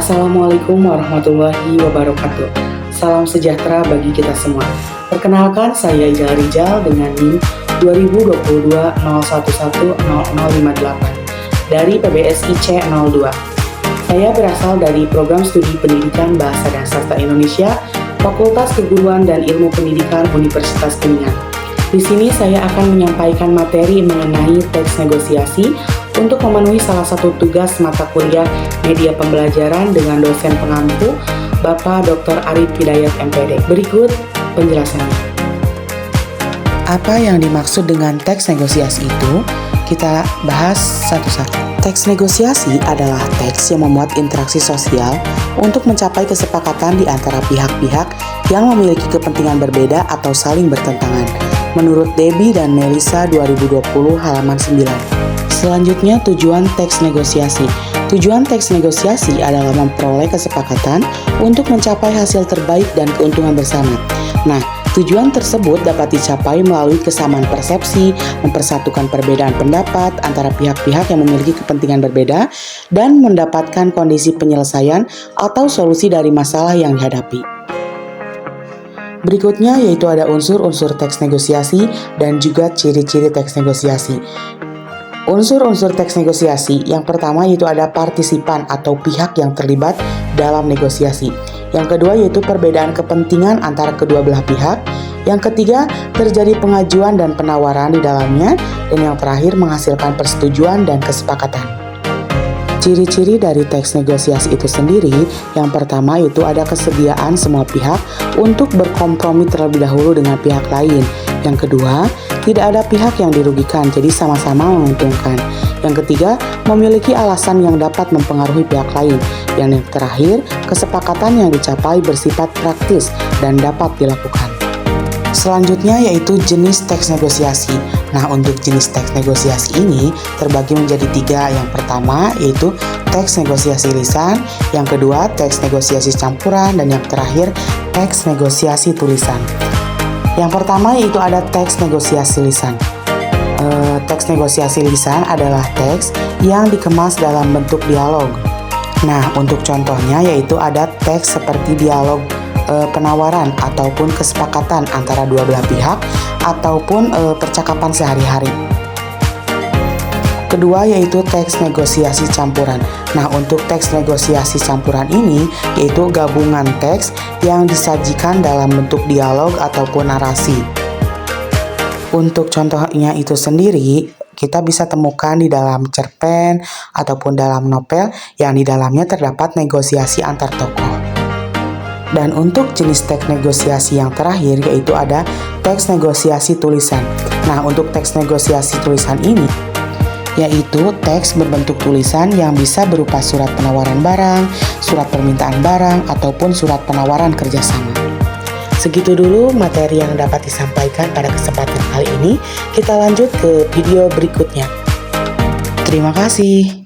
Assalamualaikum warahmatullahi wabarakatuh. Salam sejahtera bagi kita semua. Perkenalkan, saya Ijal Rijal dengan NIM 2022-011-0058 dari PBSI C02. Saya berasal dari Program Studi Pendidikan Bahasa dan Sastra Indonesia, Fakultas Keguruan dan Ilmu Pendidikan Universitas Kuningan. Di sini saya akan menyampaikan materi mengenai teks negosiasi untuk memenuhi salah satu tugas mata kuliah media pembelajaran dengan dosen pengampu Bapak Dr. Arif Hidayat MPD. Berikut penjelasannya. Apa yang dimaksud dengan teks negosiasi itu? Kita bahas satu-satu. Teks negosiasi adalah teks yang memuat interaksi sosial untuk mencapai kesepakatan di antara pihak-pihak yang memiliki kepentingan berbeda atau saling bertentangan. Menurut Debbie dan Melissa 2020 halaman 9. Selanjutnya, tujuan teks negosiasi. Tujuan teks negosiasi adalah memperoleh kesepakatan untuk mencapai hasil terbaik dan keuntungan bersama. Nah, tujuan tersebut dapat dicapai melalui kesamaan persepsi, mempersatukan perbedaan pendapat antara pihak-pihak yang memiliki kepentingan berbeda, dan mendapatkan kondisi penyelesaian atau solusi dari masalah yang dihadapi. Berikutnya yaitu ada unsur-unsur teks negosiasi dan juga ciri-ciri teks negosiasi. Unsur-unsur teks negosiasi yang pertama yaitu ada partisipan atau pihak yang terlibat dalam negosiasi. Yang kedua yaitu perbedaan kepentingan antara kedua belah pihak. Yang ketiga, terjadi pengajuan dan penawaran di dalamnya. Dan yang terakhir, menghasilkan persetujuan dan kesepakatan. Ciri-ciri dari teks negosiasi itu sendiri, yang pertama yaitu ada kesediaan semua pihak untuk berkompromi terlebih dahulu dengan pihak lain. Yang kedua, tidak ada pihak yang dirugikan, jadi sama-sama menguntungkan. Yang ketiga, memiliki alasan yang dapat mempengaruhi pihak lain. Dan yang terakhir, kesepakatan yang dicapai bersifat praktis dan dapat dilakukan. Selanjutnya yaitu jenis teks negosiasi. Nah, untuk jenis teks negosiasi ini terbagi menjadi 3. Yang pertama yaitu teks negosiasi lisan, yang kedua teks negosiasi campuran, dan yang terakhir teks negosiasi tulisan. Yang pertama yaitu ada teks negosiasi lisan. Teks negosiasi lisan adalah teks yang dikemas dalam bentuk dialog. Nah, untuk contohnya yaitu ada teks seperti dialog penawaran ataupun kesepakatan antara dua belah pihak ataupun percakapan sehari-hari. Kedua yaitu teks negosiasi campuran. Nah, untuk teks negosiasi campuran ini yaitu gabungan teks yang disajikan dalam bentuk dialog ataupun narasi. Untuk contohnya itu sendiri kita bisa temukan di dalam cerpen ataupun dalam novel yang di dalamnya terdapat negosiasi antar tokoh. Dan untuk jenis teks negosiasi yang terakhir yaitu ada teks negosiasi tulisan. Nah, untuk teks negosiasi tulisan ini yaitu teks berbentuk tulisan yang bisa berupa surat penawaran barang, surat permintaan barang, ataupun surat penawaran kerjasama. Segitu dulu materi yang dapat disampaikan pada kesempatan kali ini. Kita lanjut ke video berikutnya. Terima kasih.